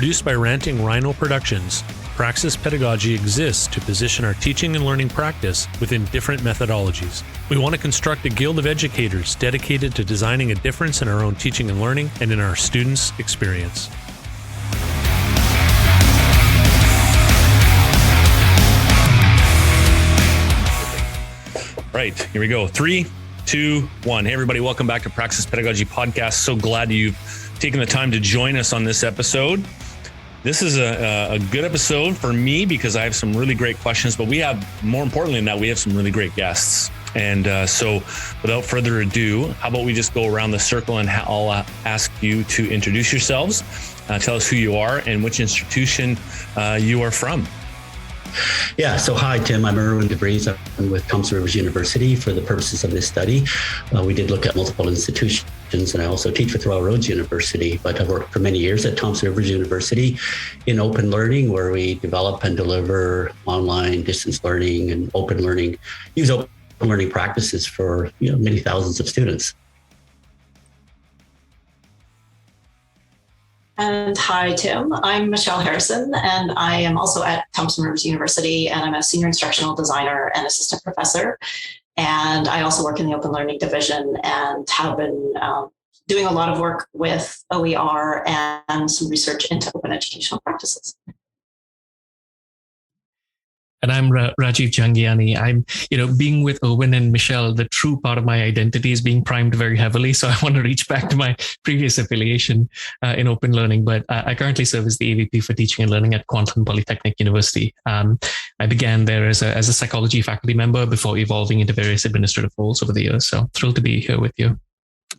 Produced by Ranting Rhino Productions, Praxis Pedagogy exists to position our teaching and learning practice within different methodologies. We want to construct a guild of educators dedicated to designing a difference in our own teaching and learning and in our students' experience. Right, here we go. 3, 2, 1. Hey, everybody. Welcome back to Praxis Pedagogy Podcast. So glad you've taken the time to join us on this episode. This is a good episode for me because I have some really great questions, but we have, more importantly than that, we have some really great guests. And so without further ado, how about we just go around the circle and I'll ask you to introduce yourselves, tell us who you are and which institution you are from. Yeah. So hi, Tim. I'm Erwin DeVries. I'm with Thompson Rivers University for the purposes of this study. We did look at multiple institutions, and I also teach with Royal Roads University, but I've worked for many years at Thompson Rivers University in open learning, where we develop and deliver online distance learning and open learning, use open learning practices for many thousands of students. And hi, Tim. I'm Michelle Harrison, and I am also at Thompson Rivers University, and I'm a senior instructional designer and assistant professor. And I also work in the open learning division and have been doing a lot of work with OER and some research into open educational practices. And I'm Rajiv Jangiani. I'm, being with Owen and Michelle, the true part of my identity is being primed very heavily. So I want to reach back to my previous affiliation in open learning. But I currently serve as the AVP for teaching and learning at Kwantlen Polytechnic University. I began there as a psychology faculty member before evolving into various administrative roles over the years. So thrilled to be here with you.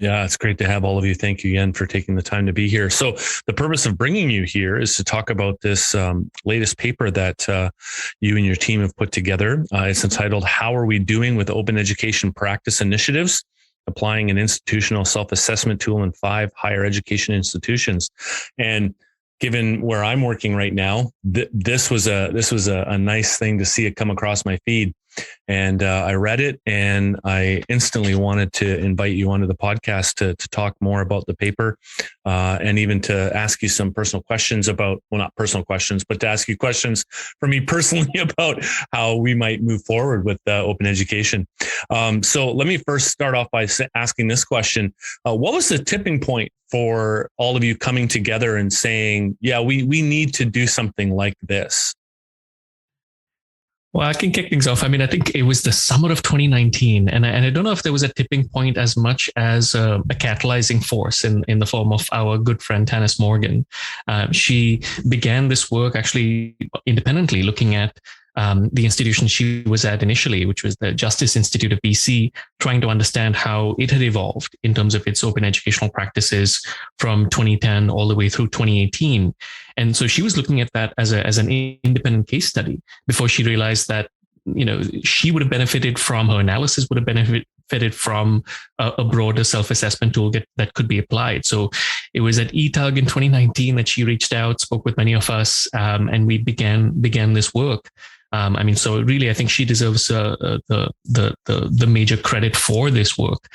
Yeah, it's great to have all of you. Thank you again for taking the time to be here. So the purpose of bringing you here is to talk about this latest paper that you and your team have put together. It's entitled, How Are We Doing with Open Education Practice Initiatives? Applying an Institutional Self-Assessment Tool in 5 Higher Education Institutions. And given where I'm working right now, this was a nice thing to see it come across my feed. And I read it and I instantly wanted to invite you onto the podcast to talk more about the paper and even to ask you some personal questions about, well, not personal questions, but to ask you questions for me personally about how we might move forward with open education. So let me first start off by asking this question. What was the tipping point for all of you coming together and saying, yeah, we need to do something like this? Well, I can kick things off. I mean, I think it was the summer of 2019, and I don't know if there was a tipping point as much as a catalyzing force in the form of our good friend Tanis Morgan. She began this work actually independently, looking at the institution she was at initially, which was the Justice Institute of BC, trying to understand how it had evolved in terms of its open educational practices from 2010 all the way through 2018. And so she was looking at that as an independent case study before she realized that, she would have benefited from, her analysis would have benefited from a broader self-assessment tool that could be applied. So it was at ETUG in 2019 that she reached out, spoke with many of us, and we began this work. So really, I think she deserves the major credit for this work.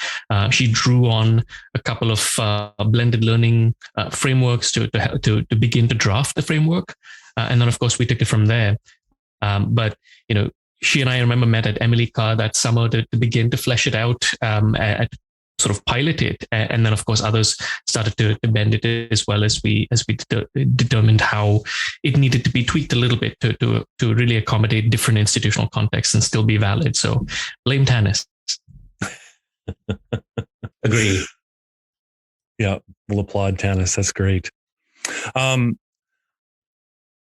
She drew on a couple of blended learning frameworks to begin to draft the framework, and then of course we took it from there. But she and I remember met at Emily Carr that summer to begin to flesh it out, at sort of pilot it, and then of course others started to bend it as well as we determined how it needed to be tweaked a little bit to really accommodate different institutional contexts and still be valid. So blame Tanis. Agree. Yeah, we'll applaud Tanis. That's great. Were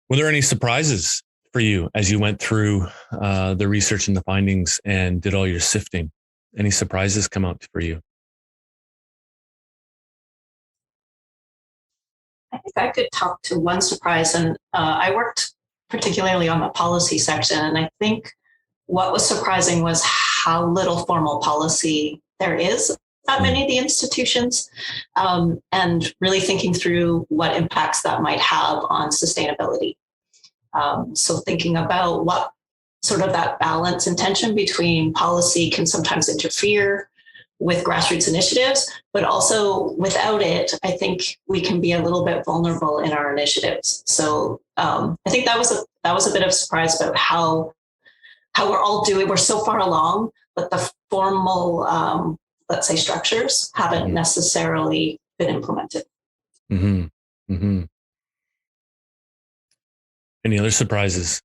there any surprises for you as you went through the research and the findings and did all your sifting? Any surprises come out for you? I think I could talk to one surprise, and I worked particularly on the policy section, and I think what was surprising was how little formal policy there is at many of the institutions, and really thinking through what impacts that might have on sustainability. So thinking about what sort of that balance and tension between policy can sometimes interfere with grassroots initiatives, but also without it, I think we can be a little bit vulnerable in our initiatives. So I think that was a bit of a surprise about how we're all doing. We're so far along, but the formal, let's say, structures haven't necessarily been implemented. Mm-hmm. Mm-hmm. Any other surprises?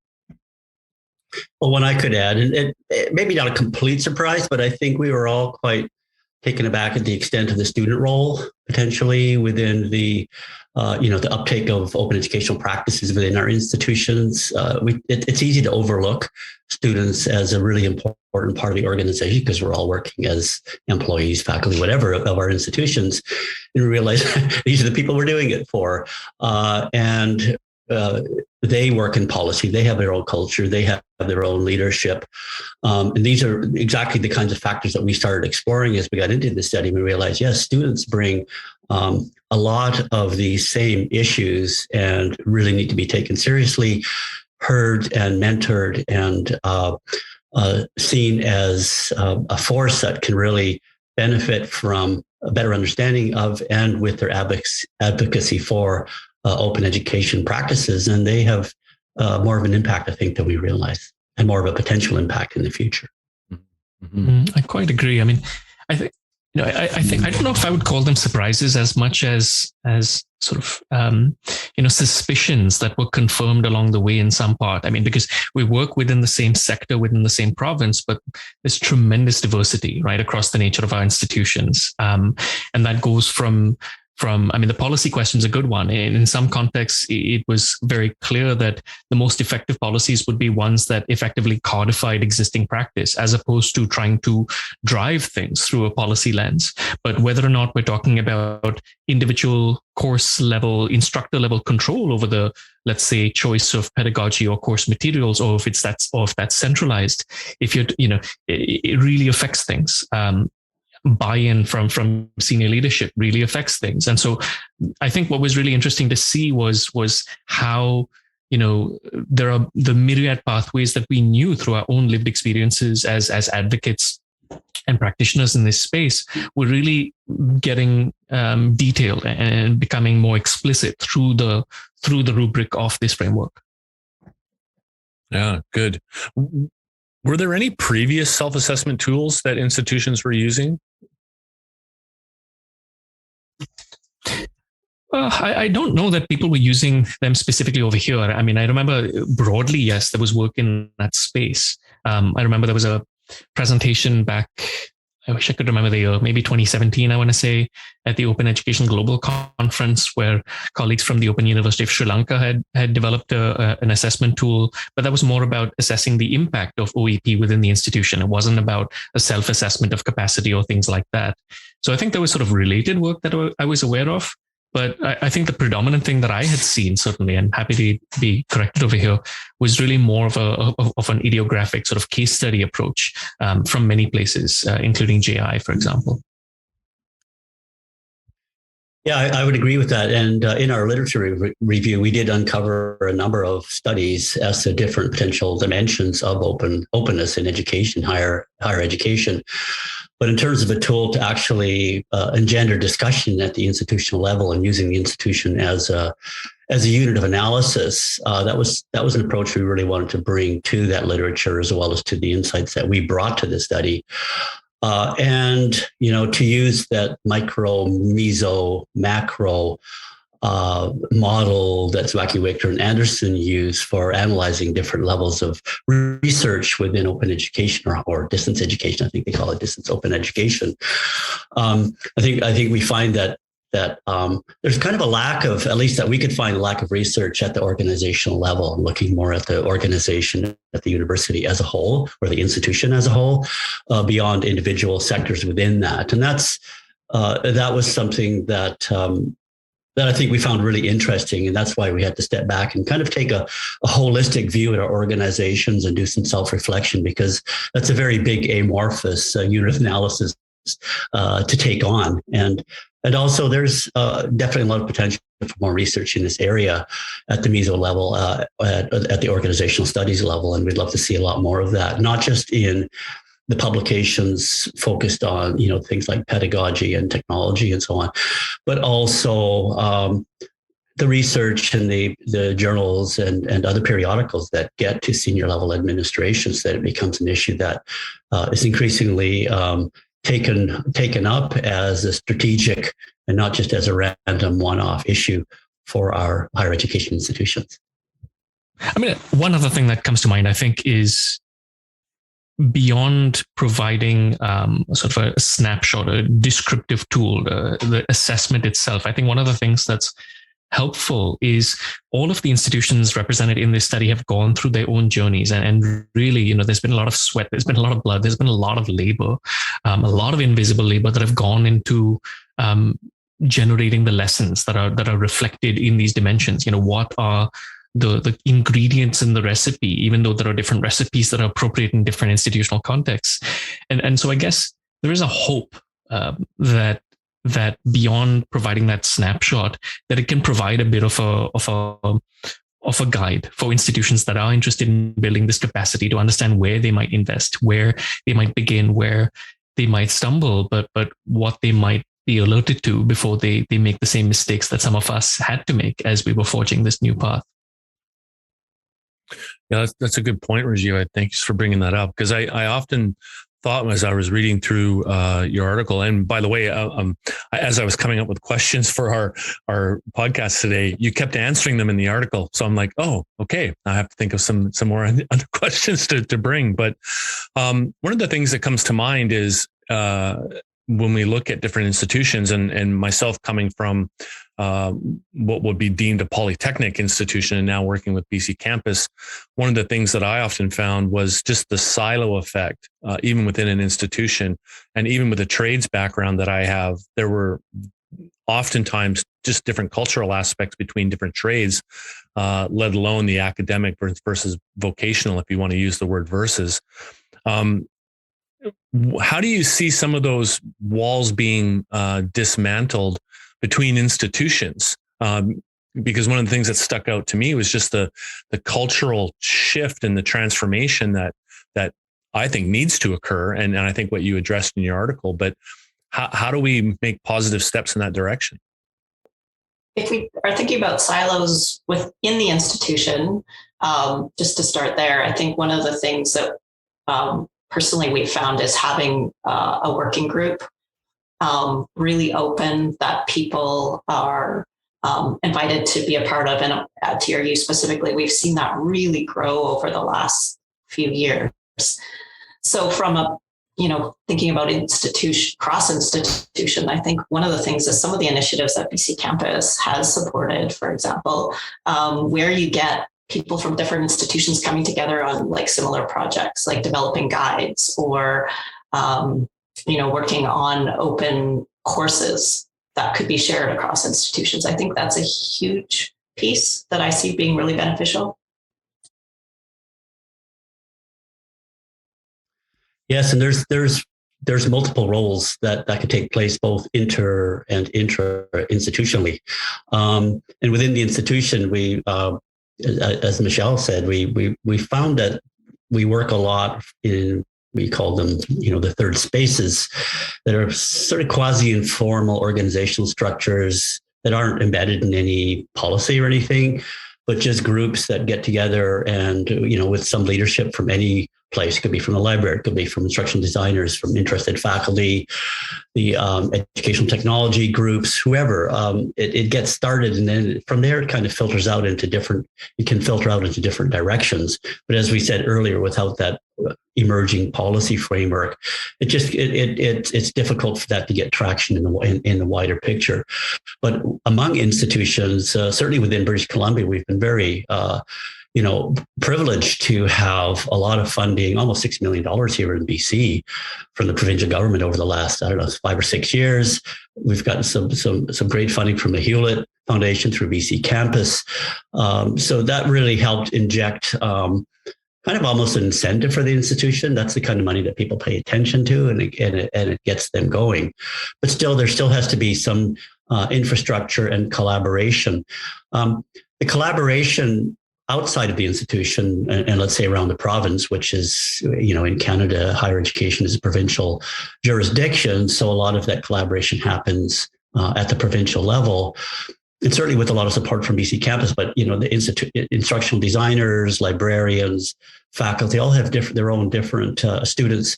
Well, one I could add, and it maybe not a complete surprise, but I think we were all quite taken aback at the extent of the student role potentially within the uptake of open educational practices within our institutions. It's easy to overlook students as a really important part of the organization because we're all working as employees, faculty, whatever of our institutions, and we realize these are the people we're doing it for. They work in policy. They have their own culture. They have their own leadership. And these are exactly the kinds of factors that we started exploring as we got into the study. We realized, yes, students bring a lot of these same issues and really need to be taken seriously, heard and mentored, and seen as a force that can really benefit from a better understanding of and with their advocacy for open education practices. And they have more of an impact, I think, than we realize, and more of a potential impact in the future. Mm-hmm. I quite agree. I mean, I think, I think, I don't know if I would call them surprises as much as sort of, suspicions that were confirmed along the way in some part. I mean, because we work within the same sector, within the same province, but there's tremendous diversity right across the nature of our institutions. And that goes from, the policy question is a good one. In some contexts, it was very clear that the most effective policies would be ones that effectively codified existing practice, as opposed to trying to drive things through a policy lens. But whether or not we're talking about individual course level, instructor level control over the, let's say, choice of pedagogy or course materials, or if that's centralized, it really affects things. Buy-in from senior leadership really affects things. And so I think what was really interesting to see was how, there are the myriad pathways that we knew through our own lived experiences as advocates and practitioners in this space were really getting detailed and becoming more explicit through the rubric of this framework. Yeah, good. Were there any previous self-assessment tools that institutions were using? I don't know that people were using them specifically over here. I mean, I remember broadly, yes, there was work in that space. I remember there was a presentation back, I wish I could remember the year, maybe 2017, I want to say, at the Open Education Global Conference, where colleagues from the Open University of Sri Lanka had developed an assessment tool, but that was more about assessing the impact of OEP within the institution. It wasn't about a self-assessment of capacity or things like that. So I think there was sort of related work that I was aware of. But I think the predominant thing that I had seen, certainly, and happy to be corrected over here, was really more of an ideographic sort of case study approach from many places, including JI, for example. Yeah, I would agree with that. And in our literature review, we did uncover a number of studies as to different potential dimensions of openness in education, higher education. But in terms of a tool to actually engender discussion at the institutional level and using the institution as a unit of analysis, that was an approach we really wanted to bring to that literature as well as to the insights that we brought to the study. And to use that micro, meso, macro model that Zwacky, Victor, and Anderson use for analyzing different levels of research within open education or distance education. I think they call it distance open education. I think we find that there's kind of a lack of, at least that we could find, a lack of research at the organizational level, looking more at the organization at the university as a whole or the institution as a whole, beyond individual sectors within that. And that was something that I think we found really interesting. And that's why we had to step back and kind of take a holistic view at our organizations and do some self-reflection, because that's a very big amorphous unit of analysis to take on. And also there's definitely a lot of potential for more research in this area at the meso level, at the organizational studies level. And we'd love to see a lot more of that, not just in the publications focused on, things like pedagogy and technology and so on, but also the research and the journals and other periodicals that get to senior level administrations, that it becomes an issue that is increasingly taken up as a strategic and not just as a random one-off issue for our higher education institutions. I mean, one other thing that comes to mind, I think, is beyond providing sort of a snapshot, a descriptive tool, the assessment itself. I think one of the things that's helpful is all of the institutions represented in this study have gone through their own journeys, and really, there's been a lot of sweat, there's been a lot of blood, there's been a lot of labor, a lot of invisible labor that have gone into generating the lessons that are reflected in these dimensions. What are the ingredients in the recipe, even though there are different recipes that are appropriate in different institutional contexts. And so I guess there is a hope that beyond providing that snapshot, that it can provide a bit of a guide for institutions that are interested in building this capacity to understand where they might invest, where they might begin, where they might stumble, but what they might be alerted to before they make the same mistakes that some of us had to make as we were forging this new path. Yeah, that's a good point, Rajiv. Thanks for bringing that up, because I often thought as I was reading through your article, and by the way, as I was coming up with questions for our podcast today, you kept answering them in the article. So I'm like, oh, okay, I have to think of some more other questions to bring. But one of the things that comes to mind is when we look at different institutions, and myself coming from what would be deemed a polytechnic institution and now working with BC Campus, one of the things that I often found was just the silo effect, even within an institution. And even with the trades background that I have, there were oftentimes just different cultural aspects between different trades, let alone the academic versus vocational, if you want to use the word versus. How do you see some of those walls being dismantled between institutions? Because one of the things that stuck out to me was just the cultural shift and the transformation that I think needs to occur. And I think what you addressed in your article, but how do we make positive steps in that direction? If we are thinking about silos within the institution, just to start there, I think one of the things that personally we've found is having a working group really open, that people are invited to be a part of. And at TRU specifically, we've seen that really grow over the last few years. So from thinking about cross institution, I think one of the things is some of the initiatives that BC Campus has supported, for example, where you get people from different institutions coming together on like similar projects, like developing guides or, working on open courses that could be shared across institutions. I think that's a huge piece that I see being really beneficial. Yes, and there's multiple roles that could take place both inter and intra-institutionally. And within the institution, we, as Michelle said, we found that we work a lot in, we call them, the third spaces, that are sort of quasi-informal organizational structures that aren't embedded in any policy or anything, but just groups that get together and, with some leadership from any place. It could be from the library, it could be from instructional designers, from interested faculty, the educational technology groups, whoever. It gets started, and then from there it kind of filters out into different directions. But as we said earlier, without that emerging policy framework, it's difficult for that to get traction in the wider picture. But among institutions, certainly within British Columbia, we've been very privileged to have a lot of funding, almost $6 million here in BC from the provincial government over the last, 5 or 6 years. We've gotten some great funding from the Hewlett Foundation through BC Campus. So that really helped inject kind of almost an incentive for the institution. That's the kind of money that people pay attention to, and it gets them going. But still, there still has to be some infrastructure and collaboration. The collaboration outside of the institution, and let's say around the province, which is, in Canada, higher education is a provincial jurisdiction. So a lot of that collaboration happens at the provincial level. And certainly with a lot of support from BC Campus, but the instructional designers, librarians, faculty all have their own different students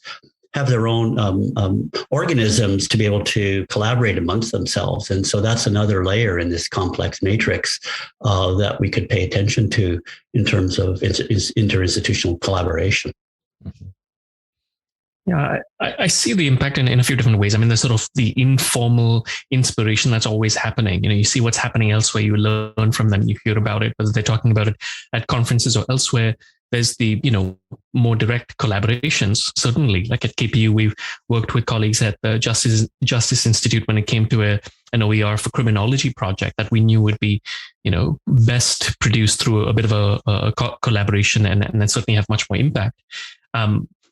have their own organisms to be able to collaborate amongst themselves. And so that's another layer in this complex matrix that we could pay attention to in terms of interinstitutional collaboration. Yeah, I see the impact in a few different ways. I mean, there's sort of the informal inspiration that's always happening. You see what's happening elsewhere, you learn from them, you hear about it, whether they're talking about it at conferences or elsewhere. There's the, more direct collaborations. Certainly, like at KPU, we've worked with colleagues at the Justice Institute when it came to an OER for criminology project that we knew would be, best produced through a bit of a collaboration and then certainly have much more impact.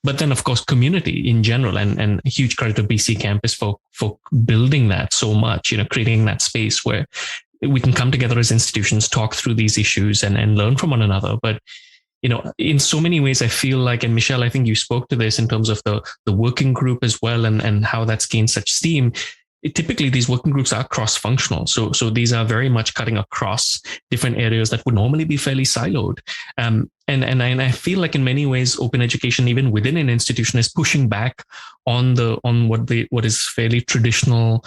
But then, of course, community in general, and a huge credit to BC Campus for building that so much, creating that space where we can come together as institutions, talk through these issues and learn from one another. But in so many ways, I feel like, and Michelle, I think you spoke to this in terms of the working group as well, and how that's gained such steam. Typically, these working groups are cross-functional. So these are very much cutting across different areas that would normally be fairly siloed. And I feel like in many ways, open education, even within an institution, is pushing back on what is fairly traditional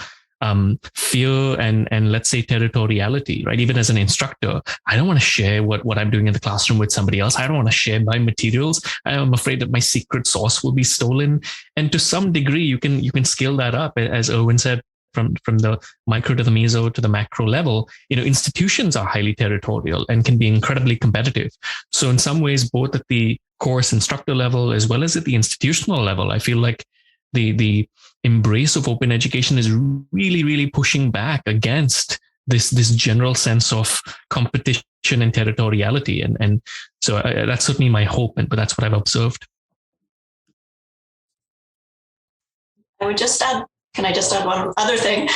fear and let's say territoriality, right? Even as an instructor, I don't want to share what I'm doing in the classroom with somebody else. I don't want to share my materials. I'm afraid that my secret sauce will be stolen. And to some degree, you can scale that up, as Erwin said, from the micro to the meso to the macro level. Institutions are highly territorial and can be incredibly competitive. So in some ways, both at the course instructor level as well as at the institutional level, I feel like the embrace of open education is really, really pushing back against this general sense of competition and territoriality. And so that's certainly my hope, but that's what I've observed. Can I just add one other thing?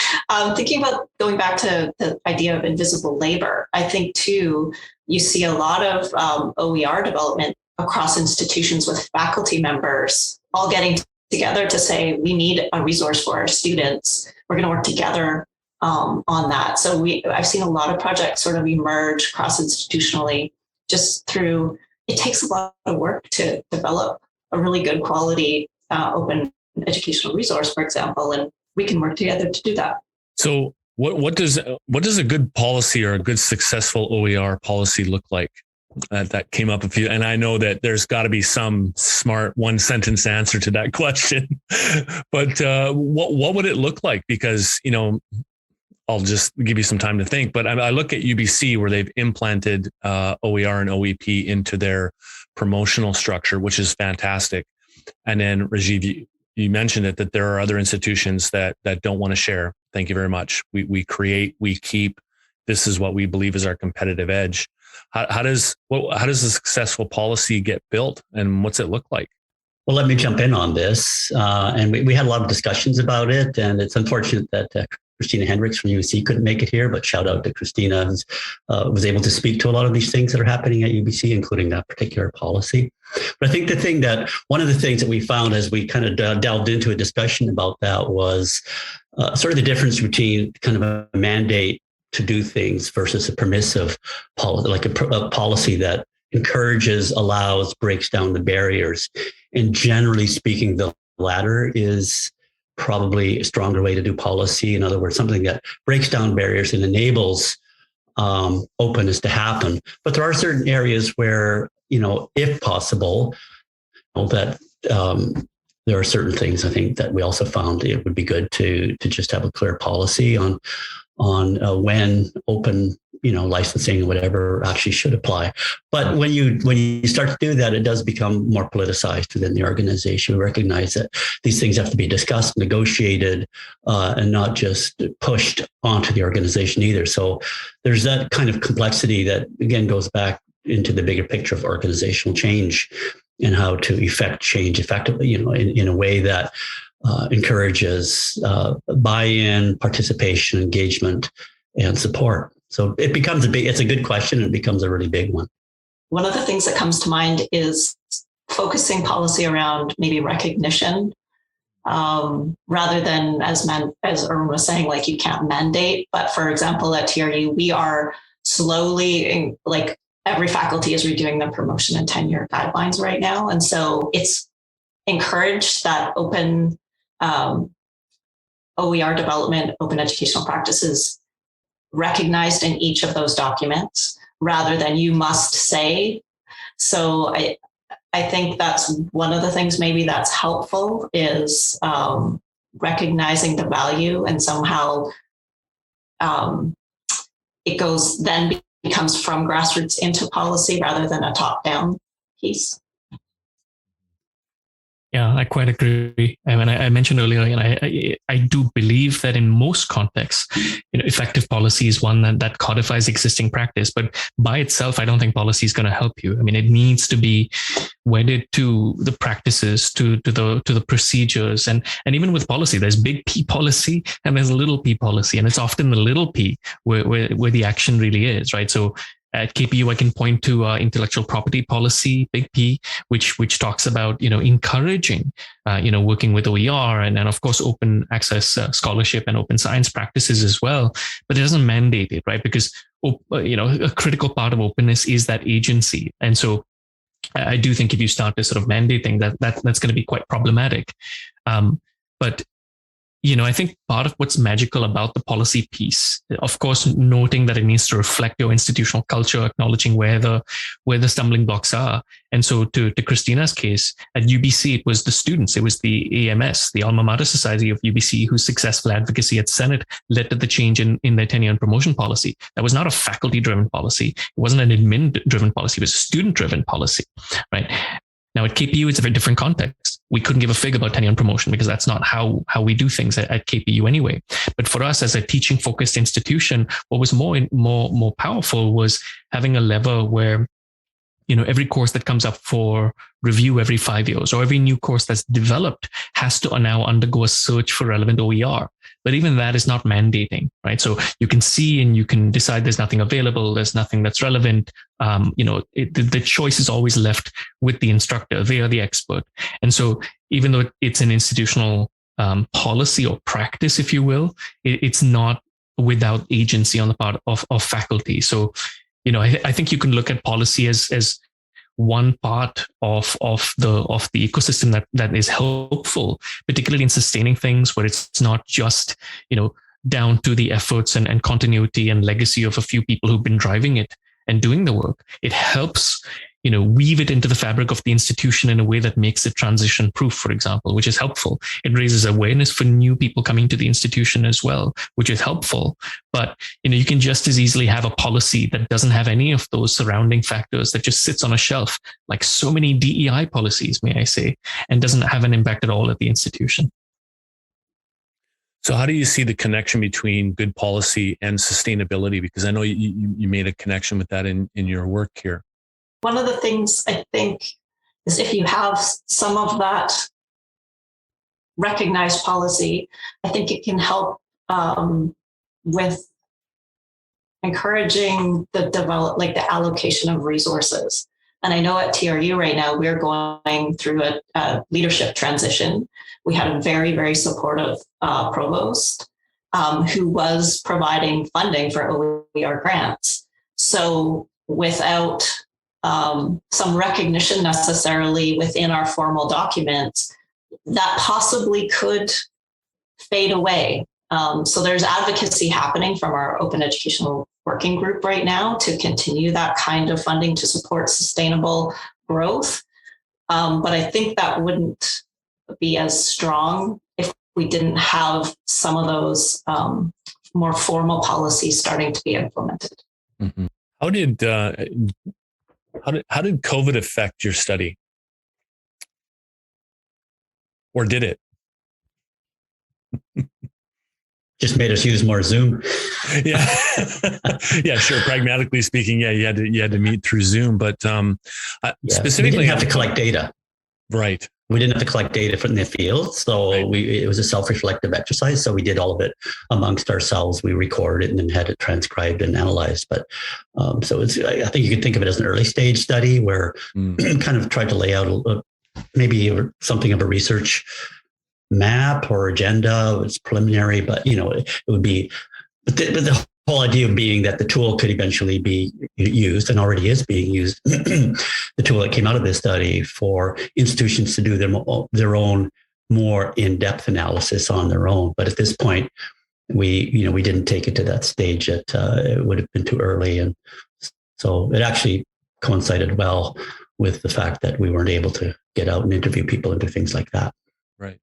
Thinking about going back to the idea of invisible labor, I think too, you see a lot of OER development across institutions with faculty members all getting together to say, we need a resource for our students. We're going to work together on that. So I've seen a lot of projects sort of emerge cross-institutionally just through, it takes a lot of work to develop a really good quality open educational resource, for example, and we can work together to do that. So what does a good policy or a good successful OER policy look like? That came up a few, and I know that there's got to be some smart one sentence answer to that question, but what would it look like? Because, I'll just give you some time to think, but I look at UBC where they've implanted OER and OEP into their promotional structure, which is fantastic. And then Rajiv, you mentioned it, that there are other institutions that don't want to share. Thank you very much. We create, we keep. This is what we believe is our competitive edge. How does a successful policy get built, and what's it look like? Well, let me jump in on this. And we had a lot of discussions about it, and it's unfortunate that Christina Hendricks from UBC couldn't make it here, but shout out to Christina, who was able to speak to a lot of these things that are happening at UBC, including that particular policy. But I think one of the things that we found as we kind of delved into a discussion about that was sort of the difference between kind of a mandate to do things versus a permissive policy, like a policy that encourages, allows, breaks down the barriers. And generally speaking, the latter is probably a stronger way to do policy. In other words, something that breaks down barriers and enables openness to happen. But there are certain areas where, if possible, that there are certain things I think that we also found it would be good to just have a clear policy on when open, licensing or whatever actually should apply. But when you start to do that, it does become more politicized within the organization. We recognize that these things have to be discussed, negotiated, and not just pushed onto the organization either. So there's that kind of complexity that, again, goes back into the bigger picture of organizational change and how to effect change effectively, in a way that encourages buy-in, participation, engagement, and support. So it's a good question, and it becomes a really big one. one of the things that comes to mind is focusing policy around maybe recognition, rather than as Erwin was saying, like you can't mandate. But for example, at TRU, we are slowly, like every faculty is redoing their promotion and tenure guidelines right now. And so it's encouraged that open OER development, open educational practices recognized in each of those documents rather than you must say. So I think that's one of the things maybe that's helpful is recognizing the value, and somehow it becomes from grassroots into policy rather than a top-down piece. Yeah, I quite agree. I mean, I mentioned earlier, I do believe that in most contexts, effective policy is one that codifies existing practice. But by itself, I don't think policy is going to help you. I mean, it needs to be wedded to the practices, to the procedures, and even with policy, there's big P policy and there's little P policy, and it's often the little P where the action really is, right? So at KPU, I can point to intellectual property policy, big P, which talks about, encouraging, working with OER and of course, open access scholarship and open science practices as well. But it doesn't mandate it, right? Because, a critical part of openness is that agency. And so I do think if you start to sort of mandating that's going to be quite problematic. But I think part of what's magical about the policy piece, of course, noting that it needs to reflect your institutional culture, acknowledging where the stumbling blocks are. And so to Christina's case, at UBC, it was the students, it was the AMS, the Alma Mater Society of UBC, whose successful advocacy at Senate led to the change in their tenure and promotion policy. That was not a faculty-driven policy. It wasn't an admin-driven policy. It was a student-driven policy, right? Now at KPU, it's a very different context. We couldn't give a fig about tenure and promotion because that's not how we do things at KPU anyway. But for us as a teaching focused institution, what was more powerful was having a lever where, every course that comes up for review every 5 years, or every new course that's developed has to now undergo a search for relevant OER. But even that is not mandating, right? So you can see and you can decide there's nothing available, there's nothing that's relevant. The choice is always left with the instructor. They are the expert. And so even though it's an institutional policy or practice, if you will, it's not without agency on the part of faculty. So, I think you can look at policy as one part of the ecosystem that is helpful, particularly in sustaining things where it's not just, down to the efforts and continuity and legacy of a few people who've been driving it and doing the work. It helps, weave it into the fabric of the institution in a way that makes it transition proof, for example, which is helpful. It raises awareness for new people coming to the institution as well, which is helpful. But, you can just as easily have a policy that doesn't have any of those surrounding factors, that just sits on a shelf, like so many DEI policies, may I say, and doesn't have an impact at all at the institution. So how do you see the connection between good policy and sustainability? Because I know you made a connection with that in your work here. One of the things I think is if you have some of that recognized policy, I think it can help with encouraging the allocation of resources. And I know at TRU right now, we're going through a leadership transition. We had a very, very supportive provost who was providing funding for OER grants. So without some recognition necessarily within our formal documents, that possibly could fade away. So there's advocacy happening from our Open Educational Working Group right now to continue that kind of funding to support sustainable growth. But I think that wouldn't be as strong if we didn't have some of those more formal policies starting to be implemented. Mm-hmm. How did COVID affect your study? Or did it? Just made us use more Zoom. Yeah. Yeah, sure. Pragmatically speaking, yeah, you had to meet through Zoom, but specifically we didn't have to collect data. Right. We didn't have to collect data from the field. So it was a self-reflective exercise. So we did all of it amongst ourselves. We recorded it and then had it transcribed and analyzed. But so I think you could think of it as an early stage study where kind of tried to lay out maybe something of a research map or agenda. It's preliminary, but it would be, but the whole idea being that the tool could eventually be used and already is being used. The tool that came out of this study for institutions to do their own more in-depth analysis on their own. But at this point, we didn't take it to that stage. It would have been too early. And so it actually coincided well with the fact that we weren't able to get out and interview people and do things like that. Right.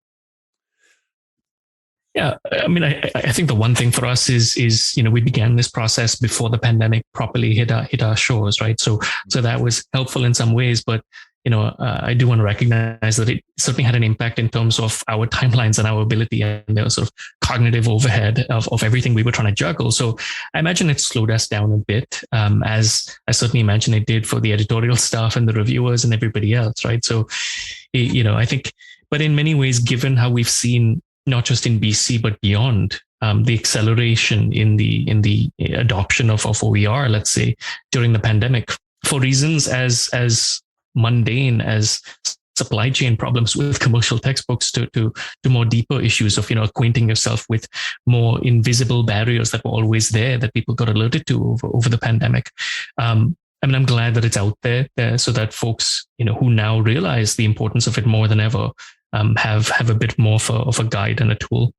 Yeah, I mean, I think the one thing for us is we began this process before the pandemic properly hit our shores, right? So that was helpful in some ways, but I do want to recognize that it certainly had an impact in terms of our timelines and our ability and the sort of cognitive overhead of everything we were trying to juggle. So I imagine it slowed us down a bit, as I certainly imagine it did for the editorial staff and the reviewers and everybody else, right? So, I think, but in many ways, given how we've seen not just in BC, but beyond, the acceleration in the adoption of OER, let's say, during the pandemic, for reasons as mundane as supply chain problems with commercial textbooks to more deeper issues of, acquainting yourself with more invisible barriers that were always there that people got alerted to over the pandemic. I'm glad that it's out there so that folks, who now realize the importance of it more than ever, have a bit more of a guide and a tool.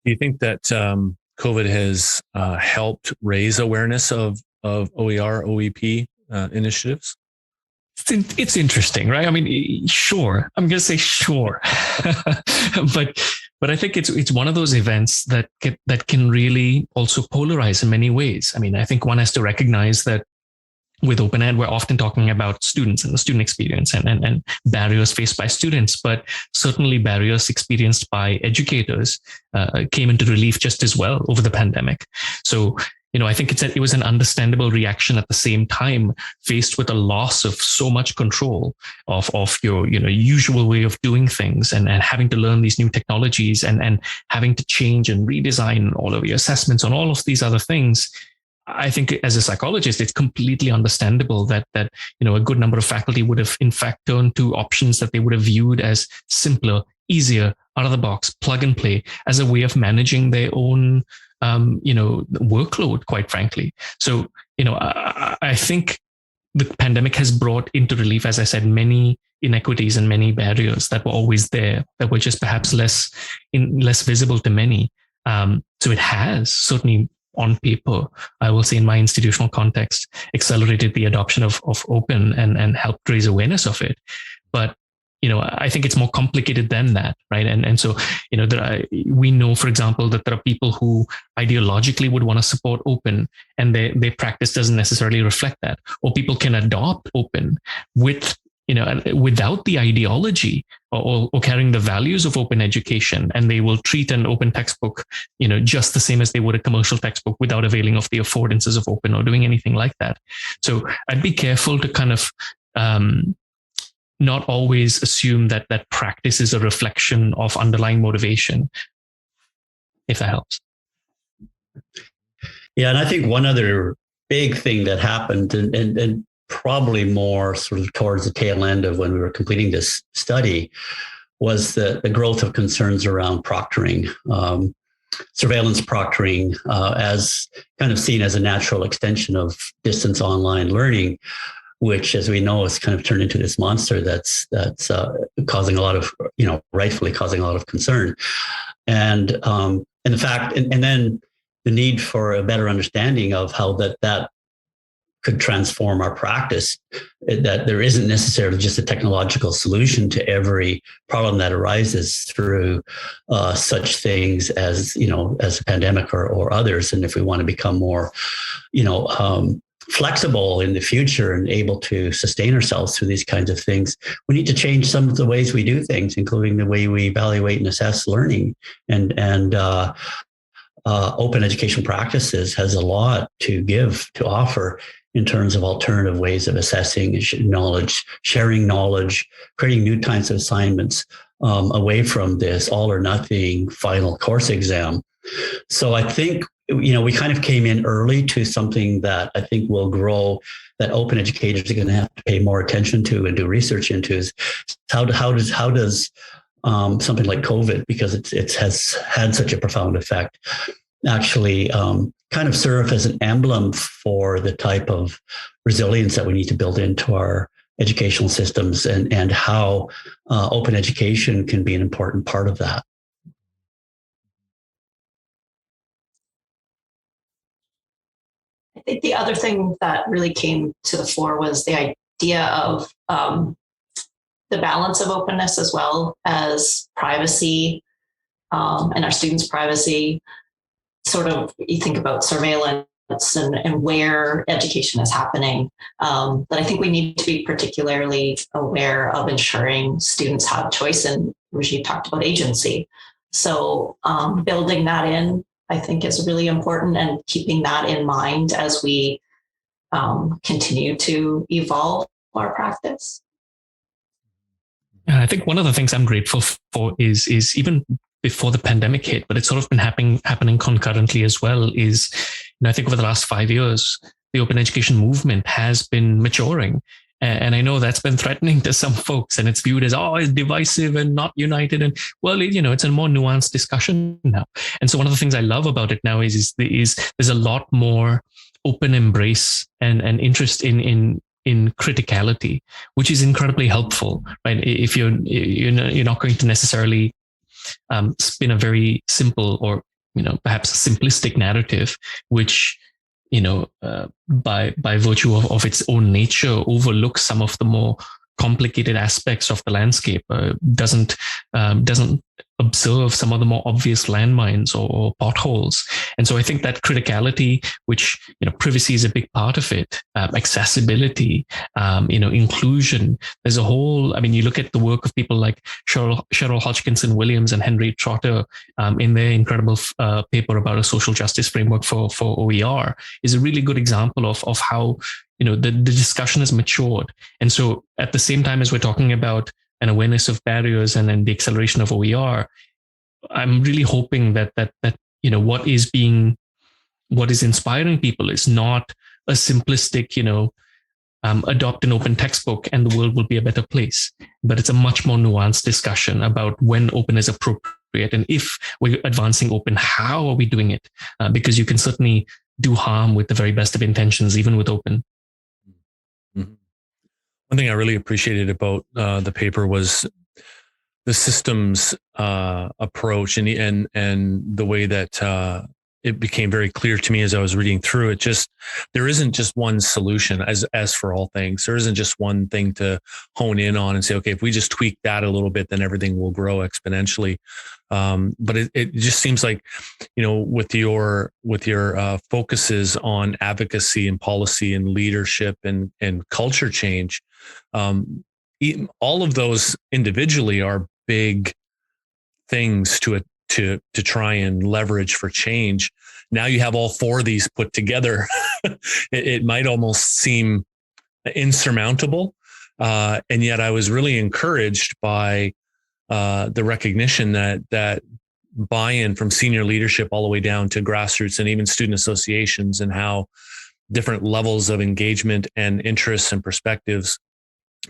Do you think that COVID has helped raise awareness of OER, OEP initiatives? It's interesting, right? I mean, sure. I'm going to say sure, but I think it's one of those events that can really also polarize in many ways. I mean, I think one has to recognize that with open ed, we're often talking about students and the student experience and barriers faced by students, but certainly barriers experienced by educators came into relief just as well over the pandemic. So, I think it was an understandable reaction at the same time, faced with a loss of so much control of your usual way of doing things and having to learn these new technologies and having to change and redesign all of your assessments on all of these other things. I think as a psychologist, it's completely understandable that a good number of faculty would have in fact turned to options that they would have viewed as simpler, easier, out of the box, plug and play, as a way of managing their own workload, quite frankly. So, I think the pandemic has brought into relief, as I said, many inequities and many barriers that were always there, that were just perhaps less visible to many. So it has certainly, on paper, I will say in my institutional context, accelerated the adoption of open and helped raise awareness of it. But, I think it's more complicated than that, right? And so, we know, for example, that there are people who ideologically would want to support open and their practice doesn't necessarily reflect that. Or people can adopt open without the ideology or carrying the values of open education, and they will treat an open textbook, just the same as they would a commercial textbook without availing of the affordances of open or doing anything like that. So I'd be careful to kind of not always assume that practice is a reflection of underlying motivation, if that helps. Yeah, and I think one other big thing that happened, and probably more sort of towards the tail end of when we were completing this study, was the growth of concerns around proctoring, surveillance proctoring, as kind of seen as a natural extension of distance online learning, which, as we know, has kind of turned into this monster that's causing a lot of, rightfully causing a lot of concern. And the fact, and then the need for a better understanding of how that could transform our practice, that there isn't necessarily just a technological solution to every problem that arises through such things as a pandemic or others. And if we want to become more, flexible in the future and able to sustain ourselves through these kinds of things, we need to change some of the ways we do things, including the way we evaluate and assess learning. And open education practices has a lot to offer in terms of alternative ways of assessing knowledge, sharing knowledge, creating new types of assignments away from this all or nothing final course exam. So I think, we kind of came in early to something that I think will grow, that open educators are going to have to pay more attention to and do research into, is how does something like COVID, because it has had such a profound effect, actually kind of serve as an emblem for the type of resilience that we need to build into our educational systems, and how open education can be an important part of that. I think the other thing that really came to the fore was the idea of the balance of openness, as well as privacy, and our students' privacy. Sort of, you think about surveillance and where education is happening. But I think we need to be particularly aware of ensuring students have choice, and Rajiv talked about agency. So building that in, I think, is really important, and keeping that in mind as we continue to evolve our practice. I think one of the things I'm grateful for is even before the pandemic hit, but it's sort of been happening concurrently as well, is, I think over the last 5 years, the open education movement has been maturing. And I know that's been threatening to some folks, and it's viewed as, it's divisive and not united. And well, it's a more nuanced discussion now. And so one of the things I love about it now is there's a lot more open embrace and interest in criticality, which is incredibly helpful, right? If you're not going to necessarily spin a very simple or perhaps simplistic narrative, which by virtue of its own nature overlooks some of the more complicated aspects of the landscape, doesn't observe some of the more obvious landmines or potholes. And so I think that criticality, which, privacy is a big part of it, accessibility, inclusion, there's a whole, you look at the work of people like Cheryl Hodgkinson Williams and Henry Trotter in their incredible paper about a social justice framework for OER, is a really good example of how, the discussion has matured. And so at the same time as we're talking about an awareness of barriers and then the acceleration of OER, I'm really hoping that what is inspiring people is not a simplistic, adopt an open textbook and the world will be a better place, but it's a much more nuanced discussion about when open is appropriate, and if we're advancing open, how are we doing it? Because you can certainly do harm with the very best of intentions, even with open. Mm-hmm. One thing I really appreciated about the paper was the systems approach, and the way that it became very clear to me as I was reading through it. Just, there isn't just one solution, as for all things. There isn't just one thing to hone in on and say, okay, if we just tweak that a little bit, then everything will grow exponentially. But it just seems like, with your focuses on advocacy and policy and leadership and culture change, all of those individually are big things to try and leverage for change. Now you have all four of these put together. it might almost seem insurmountable. And yet I was really encouraged by the recognition that buy-in from senior leadership all the way down to grassroots and even student associations, and how different levels of engagement and interests and perspectives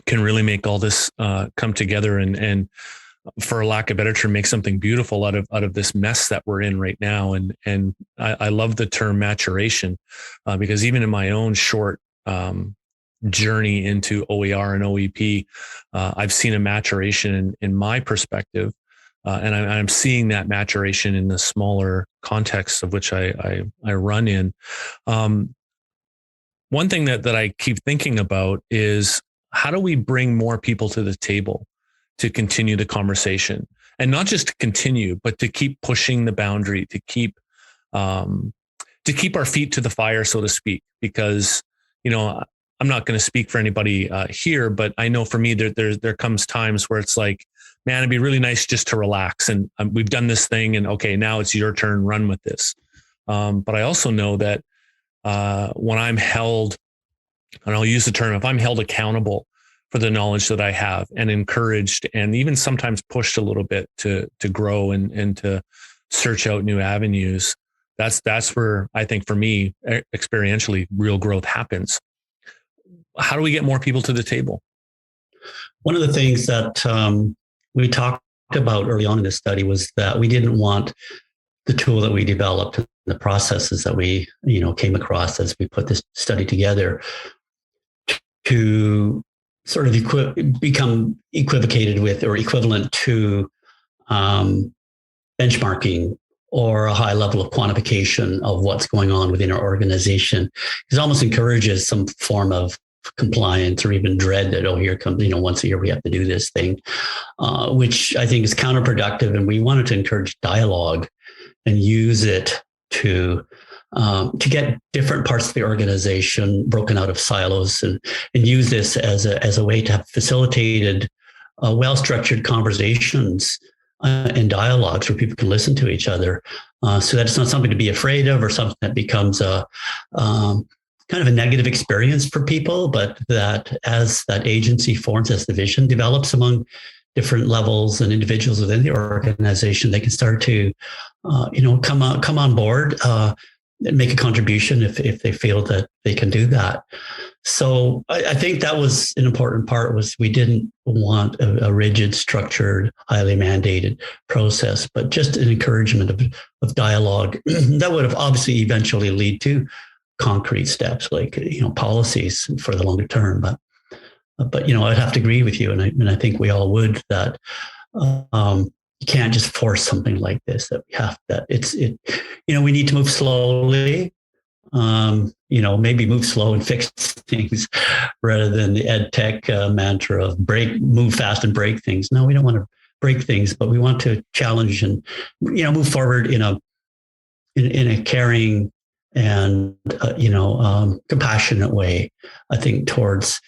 can really make all this come together and for a lack of better term, make something beautiful out of this mess that we're in right now. And I love the term maturation, because even in my own short journey into OER and OEP, I've seen a maturation in my perspective, and I'm seeing that maturation in the smaller context of which I run in. One thing that I keep thinking about is, how do we bring more people to the table to continue the conversation, and not just to continue, but to keep pushing the boundary, to keep our feet to the fire, so to speak, because, I'm not going to speak for anybody here, but I know for me, there comes times where it's like, man, it'd be really nice just to relax, and we've done this thing, and okay, now it's your turn, run with this. But I also know that when I'm held and I'll use the term, if I'm held accountable for the knowledge that I have and encouraged and even sometimes pushed a little bit to grow and to search out new avenues, that's where I think for me, experientially, real growth happens. How do we get more people to the table? One of the things that we talked about early on in this study was that we didn't want the tool that we developed, the processes that we came across as we put this study together, to sort of become equivocated with or equivalent to benchmarking or a high level of quantification of what's going on within our organization. It almost encourages some form of compliance or even dread that, oh, here comes, once a year we have to do this thing, which I think is counterproductive. And we wanted to encourage dialogue and use it to get different parts of the organization broken out of silos and use this as a way to have facilitated well-structured conversations and dialogues where people can listen to each other, so that it's not something to be afraid of or something that becomes a kind of a negative experience for people, but that as that agency forms, as the vision develops among different levels and individuals within the organization, they can start to, come on board and make a contribution if they feel that they can do that. So I think that was an important part, was we didn't want a rigid, structured, highly mandated process, but just an encouragement of dialogue that would have obviously eventually lead to concrete steps like, policies for the longer term. But I'd have to agree with you. And I think we all would, that you can't just force something like this, that we have that we need to move slowly, maybe move slow and fix things rather than the ed tech mantra of move fast and break things. No, we don't want to break things, but we want to challenge and, move forward in a caring and, compassionate way, I think, towards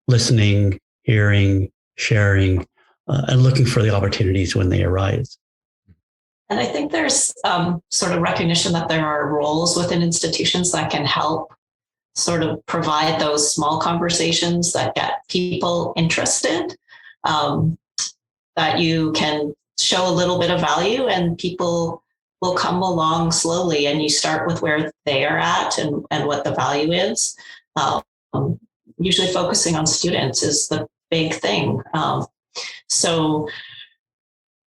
listening, hearing, sharing, and looking for the opportunities when they arise. And I think there's sort of recognition that there are roles within institutions that can help sort of provide those small conversations that get people interested, that you can show a little bit of value and people will come along slowly, and you start with where they are at and what the value is. Usually focusing on students is the big thing. So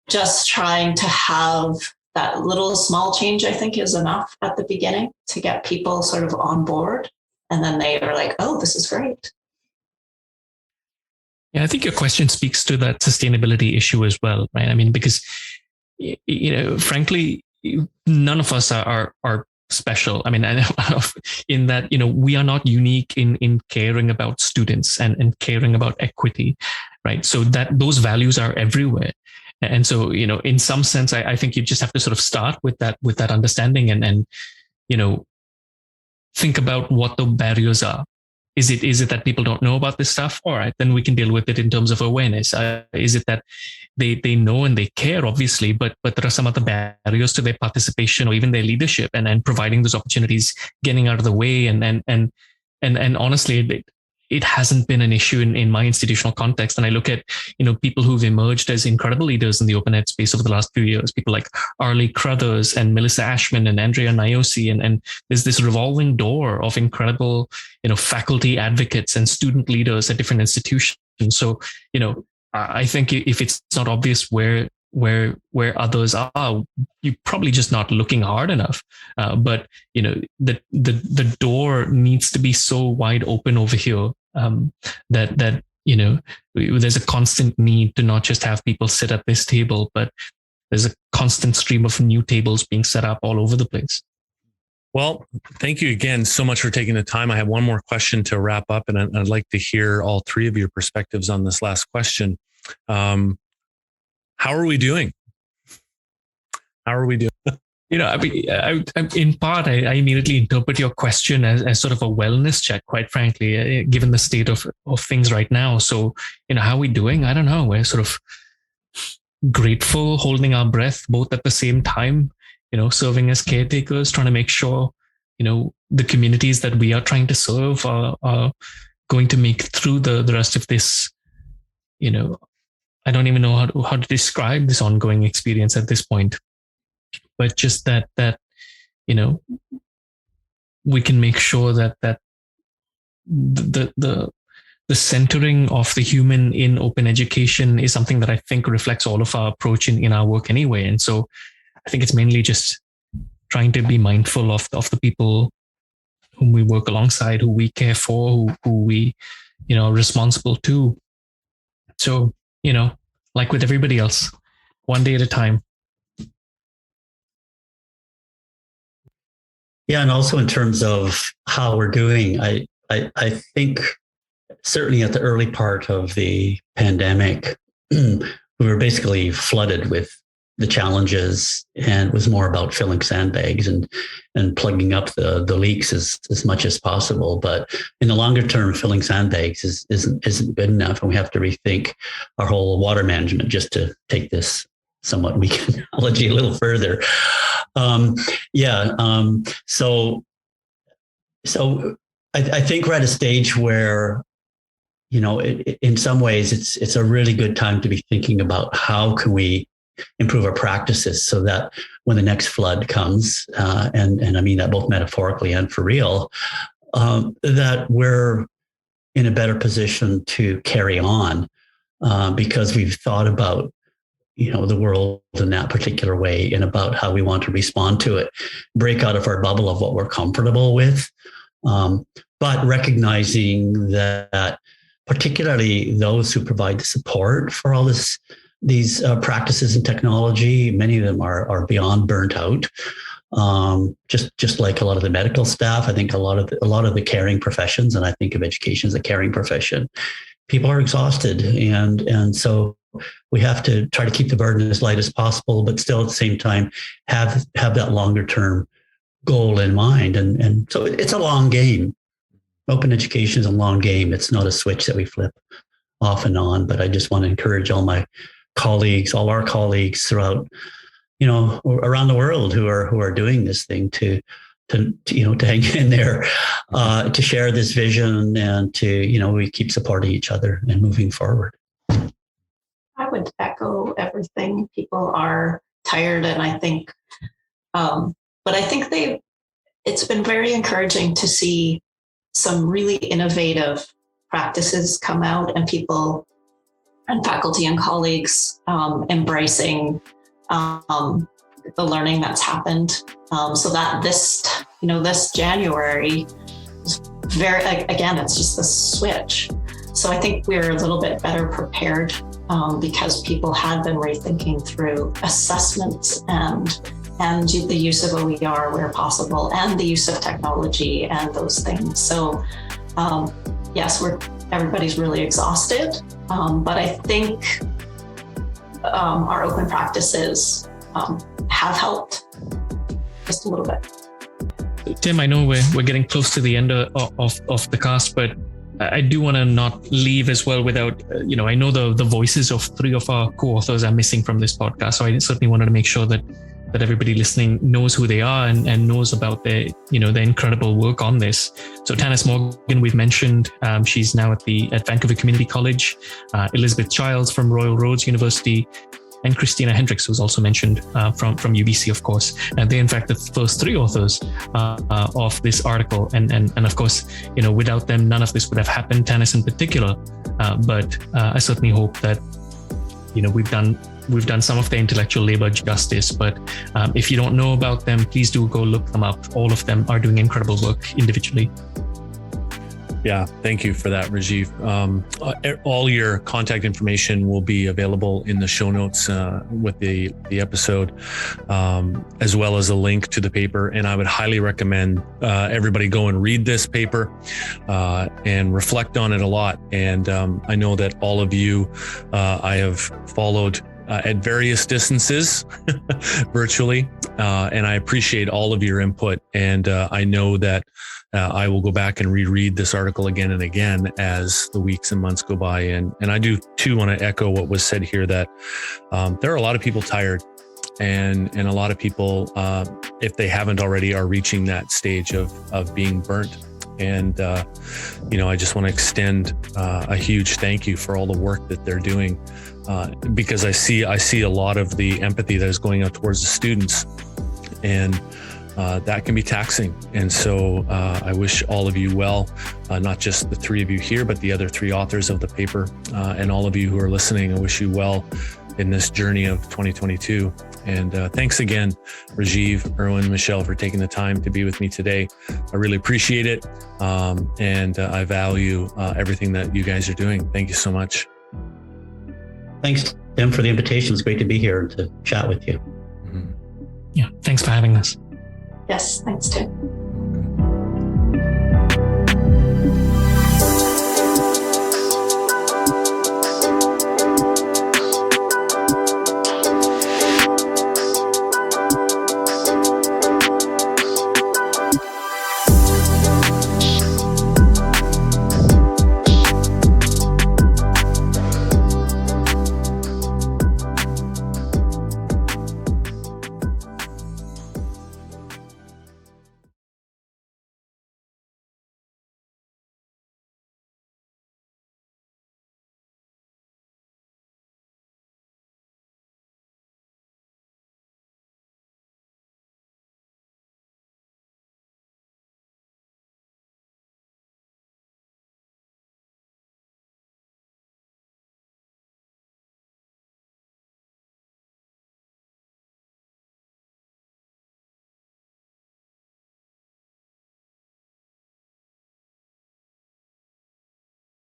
just trying to have that little small change, I think, is enough at the beginning to get people sort of on board. And then they are like, oh, this is great. Yeah, I think your question speaks to that sustainability issue as well, right? I mean, because, frankly, none of us are special. I mean, I know in that, we are not unique in caring about students and caring about equity, right? So that those values are everywhere. And so, in some sense, I think you just have to sort of start with that understanding and think about what the barriers are. Is it that people don't know about this stuff? All right, then we can deal with it in terms of awareness. Is it that they know and they care, obviously, but there are some other barriers to their participation or even their leadership, and providing those opportunities, getting out of the way, and honestly, it hasn't been an issue in my institutional context. And I look at, people who've emerged as incredible leaders in the open ed space over the last few years, people like Arlie Crothers and Melissa Ashman and Andrea Niosi. And there's this revolving door of incredible, faculty advocates and student leaders at different institutions. So, I think if it's not obvious where others are, you're probably just not looking hard enough. But the door needs to be so wide open over here that there's a constant need to not just have people sit at this table, but there's a constant stream of new tables being set up all over the place. Well, thank you again so much for taking the time. I have one more question to wrap up, and I'd like to hear all three of your perspectives on this last question. How are we doing? How are we doing? In part, I immediately interpret your question as sort of a wellness check, quite frankly, given the state of things right now. So, how are we doing? I don't know. We're sort of grateful, holding our breath, both at the same time, serving as caretakers, trying to make sure, the communities that we are trying to serve are going to make through the rest of this, I don't even know how to describe this ongoing experience at this point, but just that we can make sure that the centering of the human in open education is something that I think reflects all of our approach in our work anyway. And so I think it's mainly just trying to be mindful of the people whom we work alongside, who we care for, who we, are responsible to. So, like with everybody else, one day at a time. Yeah, and also in terms of how we're doing, I think certainly at the early part of the pandemic, we were basically flooded with the challenges, and it was more about filling sandbags and plugging up the leaks as much as possible. But in the longer term, filling sandbags isn't good enough, and we have to rethink our whole water management, just to take this somewhat weak analogy a little further. So I think we're at a stage where, in some ways it's a really good time to be thinking about how can we improve our practices so that when the next flood comes, and I mean that both metaphorically and for real, that we're in a better position to carry on, because we've thought about the world in that particular way and about how we want to respond to it, break out of our bubble of what we're comfortable with, but recognizing that particularly those who provide the support for all these practices and technology, many of them are beyond burnt out. Just like a lot of the medical staff, I think a lot of the caring professions, and I think of education as a caring profession, people are exhausted, and so we have to try to keep the burden as light as possible, but still at the same time have that longer term goal in mind. And so it's a long game. Open education is a long game. It's not a switch that we flip off and on. But I just want to encourage all our colleagues throughout, around the world who are doing this thing to hang in there, to share this vision, and to, we keep supporting each other and moving forward. I would echo everything. People are tired, and I think, but I think it's been very encouraging to see some really innovative practices come out, and people and faculty and colleagues embracing the learning that's happened. So that this January is very, again, it's just a switch. So I think we're a little bit better prepared because people had been rethinking through assessments and the use of OER where possible, and the use of technology and those things. So yes, everybody's really exhausted, but I think our open practices have helped just a little bit. Tim, I know we're getting close to the end of the cast, but I do want to not leave as well without, I know the voices of 3 of our co-authors are missing from this podcast. So I certainly wanted to make sure that everybody listening knows who they are and knows about their incredible work on this. So Tanis Morgan, we've mentioned, she's now at Vancouver Community College. Elizabeth Childs from Royal Roads University, and Christina Hendricks, who's also mentioned from UBC, of course. And they're in fact the first 3 authors of this article. And of course, without them, none of this would have happened, Tanis in particular. But I certainly hope that, we've done some of the intellectual labor justice. But if you don't know about them, please do go look them up. All of them are doing incredible work individually. Yeah, thank you for that, Rajiv. All your contact information will be available in the show notes with the episode, as well as a link to the paper. And I would highly recommend everybody go and read this paper and reflect on it a lot. And I know that all of you I have followed at various distances virtually, and I appreciate all of your input. And I know that I will go back and reread this article again and again as the weeks and months go by. And I do too want to echo what was said here, that there are a lot of people tired, and a lot of people, if they haven't already, are reaching that stage of being burnt. And I just want to extend a huge thank you for all the work that they're doing, because I see a lot of the empathy that is going out towards the students, and that can be taxing. And so I wish all of you well, not just the three of you here, but the other three authors of the paper, and all of you who are listening. I wish you well in this journey of 2022. And thanks again, Rajiv, Erwin, Michelle, for taking the time to be with me today. I really appreciate it. And I value everything that you guys are doing. Thank you so much. Thanks, Tim, for the invitation. It's great to be here and to chat with you. Yeah, thanks for having us. Yes, thanks, Tim.